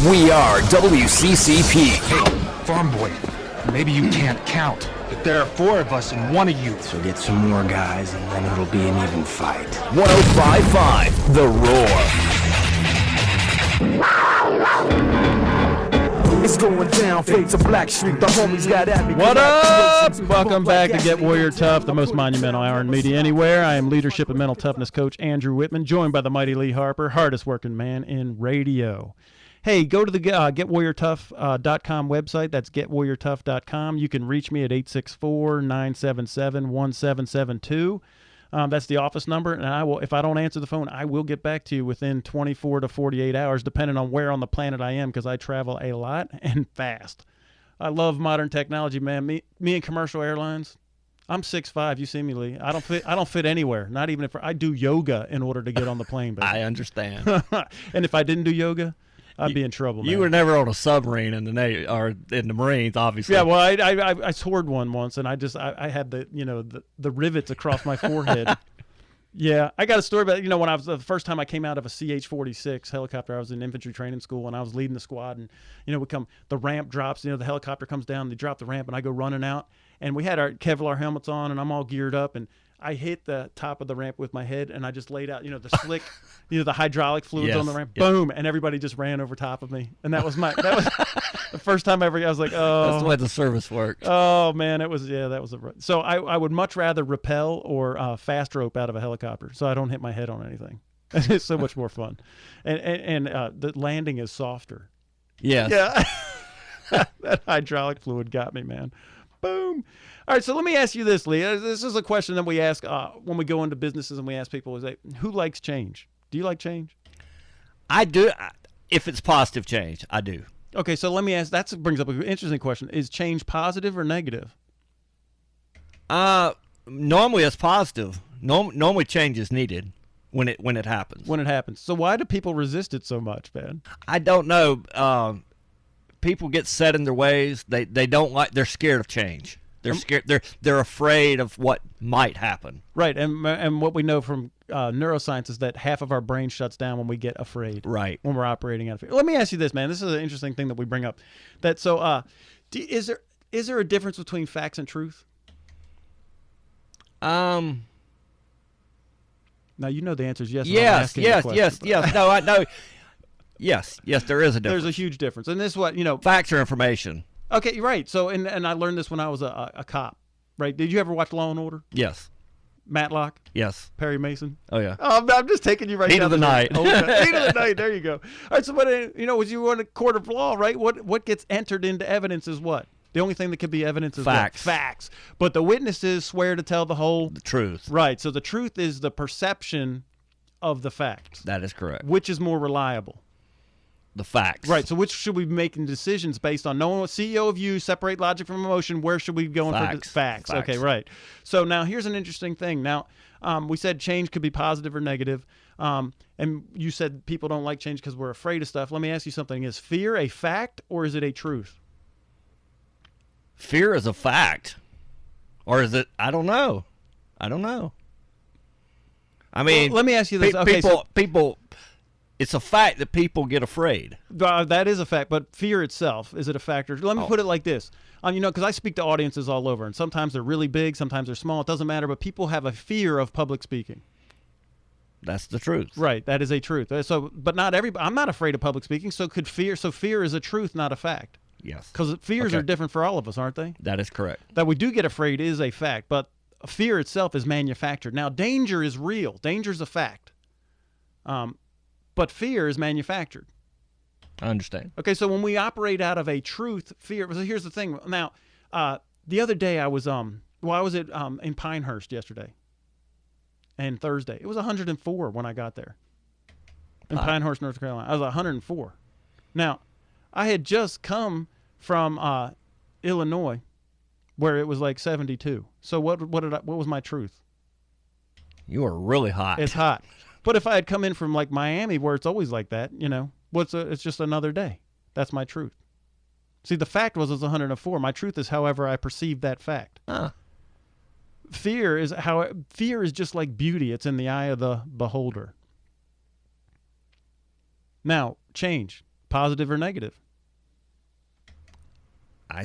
We are WCCP. Hey, farm boy, maybe you can't count, but there are 4 of us and 1 of you. So get some more guys, and then it'll be an even fight. 105.5 The Roar. It's going down, fade to Black Street. The homies got at me. What up? Welcome back to Get Warrior Tough, the most monumental hour in media anywhere. I am leadership and mental toughness coach Andrew Wittman, joined by the mighty Lee Harper, hardest working man in radio. Hey, go to the GetWarriorTough.com website. That's GetWarriorTough.com. You can reach me at 864-977-1772. That's the office number, and I will. If I don't answer the phone, I will get back to you within 24 to 48 hours, depending on where on the planet I am, because I travel a lot and fast. I love modern technology, man. Me and commercial airlines. I'm 6'5". You see me, Lee. I don't fit anywhere. Not even if I do yoga in order to get on the plane. Baby. I understand. And if I didn't do yoga, I'd be in trouble, man. You were never on a submarine in the Navy or in the Marines, obviously. Yeah, well, I toured one once, and I had the rivets across my forehead. Yeah, I got a story about when I was the first time I came out of a CH-46 helicopter. I was in infantry training school, and I was leading the squad, and the ramp drops. The helicopter comes down, they drop the ramp, and I go running out, and we had our Kevlar helmets on, and I'm all geared up, and I hit the top of the ramp with my head, and I just laid out, the slick, the hydraulic fluids on the ramp. Yes. Boom, and everybody just ran over top of me, and that was the first time ever. I was like, oh, that's the way the service works. Oh man, that was So I would much rather rappel or fast rope out of a helicopter, so I don't hit my head on anything. It's so much more fun, and the landing is softer. Yes. Yeah. That hydraulic fluid got me, man. Boom. All right, so let me ask you this, Lee. This is a question that we ask when we go into businesses, and we ask people, who likes change? Do you like change? I do. If it's positive change, I do. Okay, so let me ask, that brings up an interesting question. Is change positive or negative? Normally it's positive. Normally change is needed when it happens. When it happens. So why do people resist it so much, man? I don't know. People get set in their ways. They don't like. They're scared of change. They're scared. They're afraid of what might happen. Right, and what we know from neuroscience is that half of our brain shuts down when we get afraid. Right. When we're operating out of fear. Let me ask you this, man. This is an interesting thing that we bring up. Is there a difference between facts and truth? Now you know the answer is yes. Yes. No, I know. Yes, there is a difference. There's a huge difference, and this is what Facts are information. Okay, right. So, and I learned this when I was a cop. Right? Did you ever watch Law and Order? Yes. Matlock? Yes. Perry Mason? Oh yeah. Oh, I'm just taking you right Heat down of the night. Okay. Heat of the night. There you go. All right. So, but when you were in a court of law, right? What gets entered into evidence is what? The only thing that could be evidence is facts. What? Facts. But the witnesses swear to tell the truth. Right. So the truth is the perception of the facts. That is correct. Which is more reliable? The facts. Right. So which should we be making decisions based on? Knowing what CEO of you, separate logic from emotion, where should we be going for the facts? Okay, right. So now here's an interesting thing. Now, we said change could be positive or negative. And you said people don't like change because we're afraid of stuff. Let me ask you something. Is fear a fact or is it a truth? Fear is a fact. Or is it? I don't know. I mean, well, let me ask you this. People, it's a fact that people get afraid. That is a fact, but fear itself, is it a factor? Let me put it like this. Because I speak to audiences all over, and sometimes they're really big, sometimes they're small. It doesn't matter, but people have a fear of public speaking. That's the truth. Right, that is a truth. So, but not everybody. I'm not afraid of public speaking, so fear is a truth, not a fact. Yes. Because fears are different for all of us, aren't they? That is correct. That we do get afraid is a fact, but fear itself is manufactured. Now, danger is real. Danger is a fact. But fear is manufactured. I understand. Okay, so when we operate out of a truth, fear. So here's the thing. Now, the other day I was in Pinehurst yesterday, and Thursday it was 104 when I got there. In Pinehurst, North Carolina, I was 104. Now, I had just come from Illinois, where it was like 72. So what was my truth? You were really hot. It's hot. But if I had come in from like Miami, where it's always like that, it's just another day. That's my truth. See, the fact was 104. My truth is, however, I perceive that fact. Fear is just like beauty. It's in the eye of the beholder. Now, change. Positive or negative? I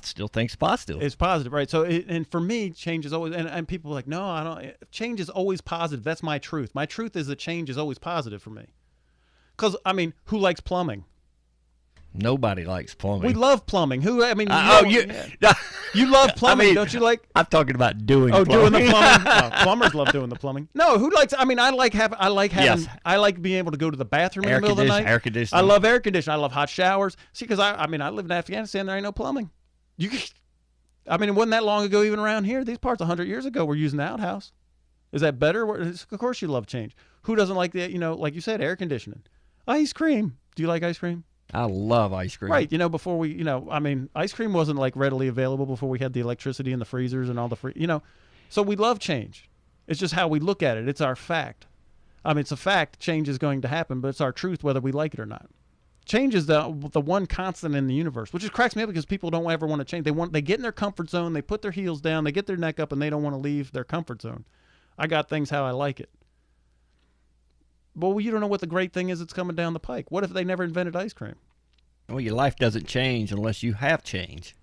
still think it's positive. It's positive, right? So, and for me, change is always, and people are like, no, I don't. Change is always positive. That's my truth. My truth is that change is always positive for me. Because, I mean, who likes plumbing? Nobody likes plumbing. We love plumbing. Who? I mean, you love plumbing, I mean, don't you? Like, I'm talking about doing. oh, plumbing. doing the plumbing. Plumbers love doing the plumbing. No, who likes? I mean, I like having. Yes. I like being able to go to the bathroom in the middle of the night. Air conditioning. I love air conditioning. I love hot showers. See, because I mean, I lived in Afghanistan. There ain't no plumbing. I mean, it wasn't that long ago. Even around here, these parts 100 years ago were using the outhouse. Is that better? Of course, you love change. Who doesn't like the? Like you said, air conditioning, ice cream. Do you like ice cream? I love ice cream. Right. Before we, I mean, ice cream wasn't like readily available before we had the electricity in the freezers and all the so we love change. It's just how we look at it. It's our fact. I mean, it's a fact. Change is going to happen, but it's our truth whether we like it or not. Change is the one constant in the universe, which just cracks me up because people don't ever want to change. They get in their comfort zone, they put their heels down, they get their neck up, and they don't want to leave their comfort zone. I got things how I like it. Well, you don't know what the great thing is that's coming down the pike. What if they never invented ice cream? Well, your life doesn't change unless you have change.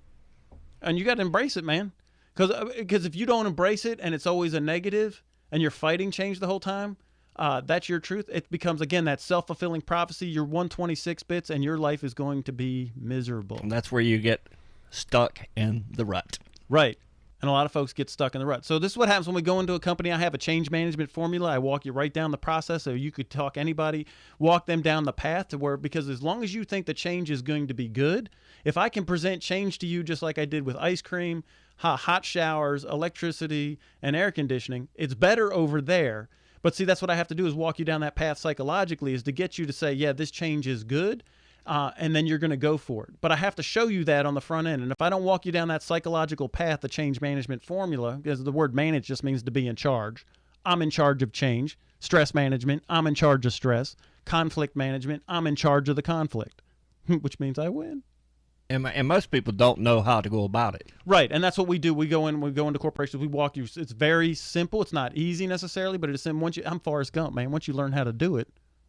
And you got to embrace it, man. Because if you don't embrace it and it's always a negative and you're fighting change the whole time, that's your truth. It becomes, again, that self-fulfilling prophecy. You're 126 bits and your life is going to be miserable. And that's where you get stuck in the rut. Right. And a lot of folks get stuck in the rut. So this is what happens when we go into a company. I have a change management formula. I walk you right down the process so you could talk anybody, walk them down the path to where, because as long as you think the change is going to be good, if I can present change to you just like I did with ice cream, hot showers, electricity, and air conditioning, it's better over there. But see, that's what I have to do is walk you down that path psychologically, is to get you to say, yeah, this change is good. And then you're going to go for it. But I have to show you that on the front end. And if I don't walk you down that psychological path, the change management formula, because the word manage just means to be in charge. I'm in charge of change. Stress management, I'm in charge of stress. Conflict management, I'm in charge of the conflict, which means I win. And most people don't know how to go about it. Right, and that's what we do. We go into corporations. We walk you. It's very simple. It's not easy necessarily, but it's simple. I'm Forrest Gump, man. Once you learn how to do it,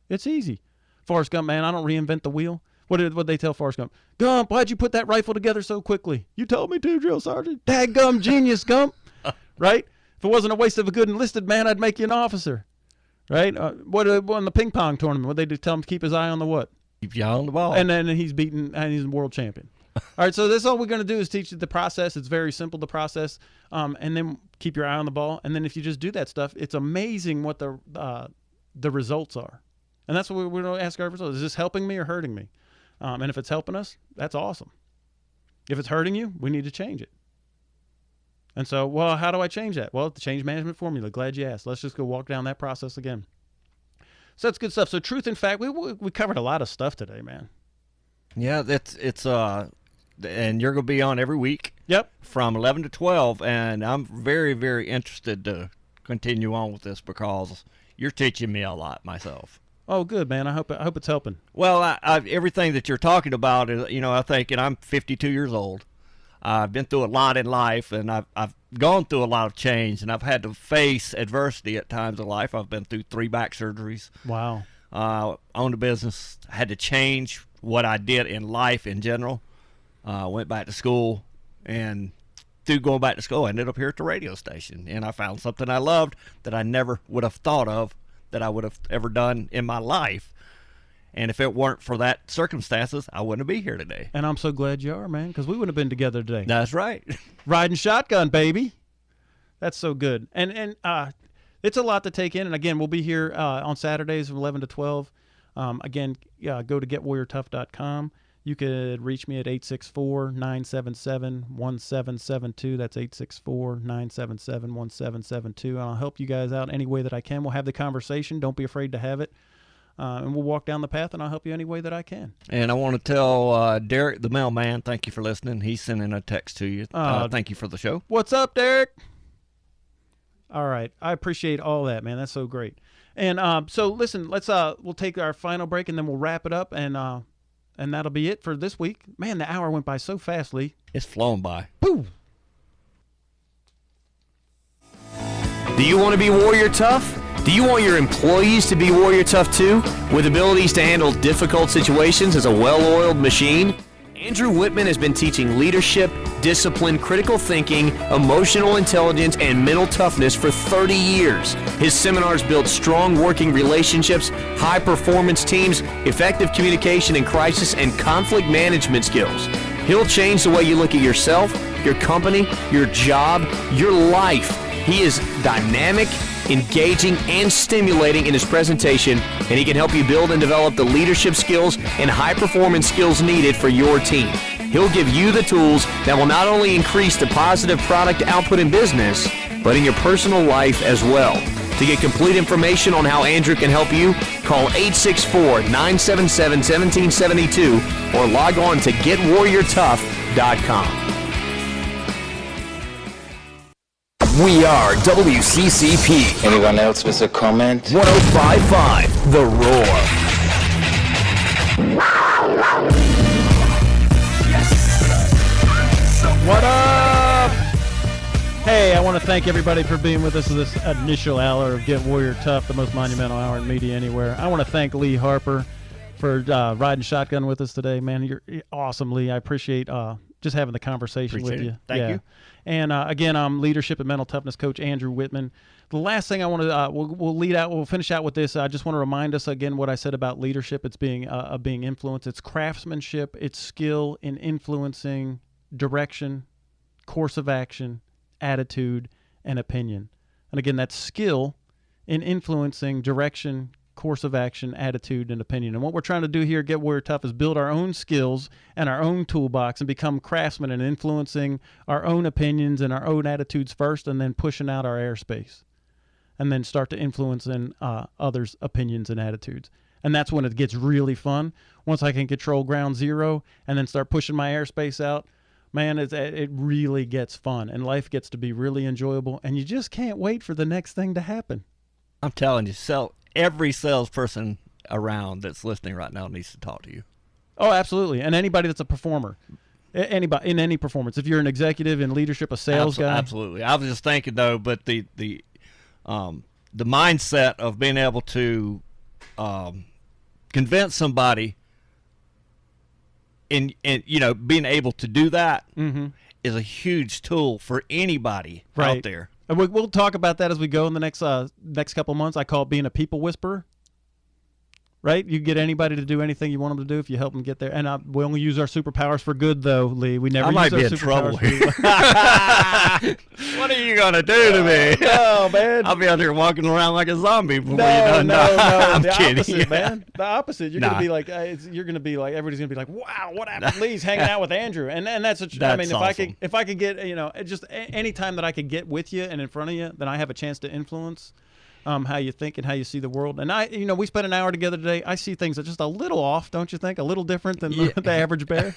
it's easy. Forrest Gump, man, I don't reinvent the wheel. What did they tell Forrest Gump? Gump, why'd you put that rifle together so quickly? You told me to, drill sergeant. Dadgum genius, Gump. Right? If it wasn't a waste of a good enlisted man, I'd make you an officer. Right? What in the ping pong tournament? What they do? Tell him to keep his eye on the what? Keep your eye on the ball. And then he's beaten, and he's a world champion. All right, so that's all we're going to do is teach you the process. It's very simple, the process, and then keep your eye on the ball. And then if you just do that stuff, it's amazing what the results are. And that's what we're going to ask our results. Is this helping me or hurting me? And if it's helping us, that's awesome. If it's hurting you, we need to change it. And so, well, how do I change that? Well, the change management formula. Glad you asked. Let's just go walk down that process again. So that's good stuff. So truth and fact, we covered a lot of stuff today, man. Yeah, it's and you're going to be on every week. Yep. From 11 to 12, and I'm very, very interested to continue on with this because you're teaching me a lot myself. Oh, good, man. I hope it's helping. Well, I everything that you're talking about is, I think, and I'm 52 years old. I've been through a lot in life, and I've gone through a lot of change, and I've had to face adversity at times in life. I've been through 3 back surgeries. Wow. Owned a business. Had to change what I did in life in general. Went back to school, and through going back to school, I ended up here at the radio station, and I found something I loved that I never would have thought of that I would have ever done in my life. And if it weren't for that circumstances, I wouldn't be here today. And I'm so glad you are, man, because we wouldn't have been together today. That's right. Riding shotgun, baby. That's so good. And it's a lot to take in. And, again, we'll be here on Saturdays from 11 to 12. Again, go to getwarriortough.com. You could reach me at 864-977-1772. That's 864-977-1772. And I'll help you guys out any way that I can. We'll have the conversation. Don't be afraid to have it. And we'll walk down the path, and I'll help you any way that I can. And I want to tell Derek, the mailman, thank you for listening. He's sending a text to you. Thank you for the show. What's up, Derek? All right. I appreciate all that, man. That's so great. And so, listen, we'll take our final break, and then we'll wrap it up, and that'll be it for this week. Man, the hour went by so fast, Lee. It's flown by. Pooh! Do you want to be warrior tough? Do you want your employees to be Warrior Tough too, with abilities to handle difficult situations as a well-oiled machine? Andrew Wittman has been teaching leadership, discipline, critical thinking, emotional intelligence, and mental toughness for 30 years. His seminars build strong working relationships, high-performance teams, effective communication in crisis, and conflict management skills. He'll change the way you look at yourself, your company, your job, your life. He is dynamic, engaging, and stimulating in his presentation, and he can help you build and develop the leadership skills and high-performance skills needed for your team. He'll give you the tools that will not only increase the positive product output in business, but in your personal life as well. To get complete information on how Andrew can help you, call 864-977-1772 or log on to getwarriortough.com. We are WCCP. Anyone else with a comment? 105.5 The Roar. What up? Hey, I want to thank everybody for being with us this initial hour of Get Warrior Tough, the most monumental hour in media anywhere. I want to thank Lee Harper for riding shotgun with us today. Man, you're awesome, Lee. I appreciate just having the conversation with you. Thank you. And again, I'm leadership and mental toughness coach Andrew Wittman. The last thing I want to we'll finish out with this. I just want to remind us again what I said about leadership. It's being influence. It's craftsmanship. It's skill in influencing direction, course of action, attitude, and opinion. And again, that's skill in influencing direction, course of action, attitude, and opinion. And what we're trying to do here at Get Warrior Tough is build our own skills and our own toolbox and become craftsmen in influencing our own opinions and our own attitudes first, and then pushing out our airspace, and then start to influence in others' opinions and attitudes. And that's when it gets really fun. Once I can control ground zero and then start pushing my airspace out, man, it really gets fun, and life gets to be really enjoyable, and you just can't wait for the next thing to happen. I'm telling you, every salesperson around that's listening right now needs to talk to you. Oh, absolutely. And anybody that's a performer, anybody in any performance. If you're an executive in leadership, a sales guy. Absolutely. I was just thinking though, but the mindset of being able to convince somebody, and being able to do that is a huge tool for anybody out there. And we'll talk about that as we go in the next couple of months. I call it being a people whisperer. Right? You get anybody to do anything you want them to do if you help them get there. And we only use our superpowers for good, though, Lee. We never use our superpowers for good. What are you going to do to me? No, man. I'll be out there walking around like a zombie before you're done. No. I'm the kidding. Opposite, man. The opposite. You're going to be like, everybody's going to be like, wow, what happened? Lee's hanging out with Andrew. And that's awesome. if I could get, just any time that I could get with you and in front of you, then I have a chance to influence how you think and how you see the world. And we spent an hour together today. I see things that just a little off, don't you think? A little different than the average bear.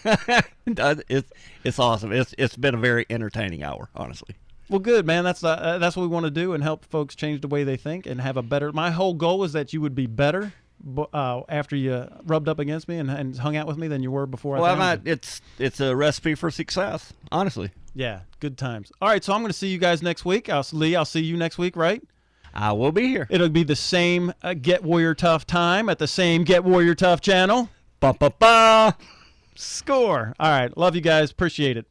It's awesome. It's been a very entertaining hour, honestly. Well, good, man. That's what we want to do, and help folks change the way they think and have a better. My whole goal is that you would be better after you rubbed up against me and hung out with me than you were before. It's a recipe for success, honestly. Yeah, good times. All right, so I'm going to see you guys next week. Lee, I'll see you next week, right? I will be here. It'll be the same Get Warrior Tough time at the same Get Warrior Tough channel. Ba-ba-ba. Score. All right. Love you guys. Appreciate it.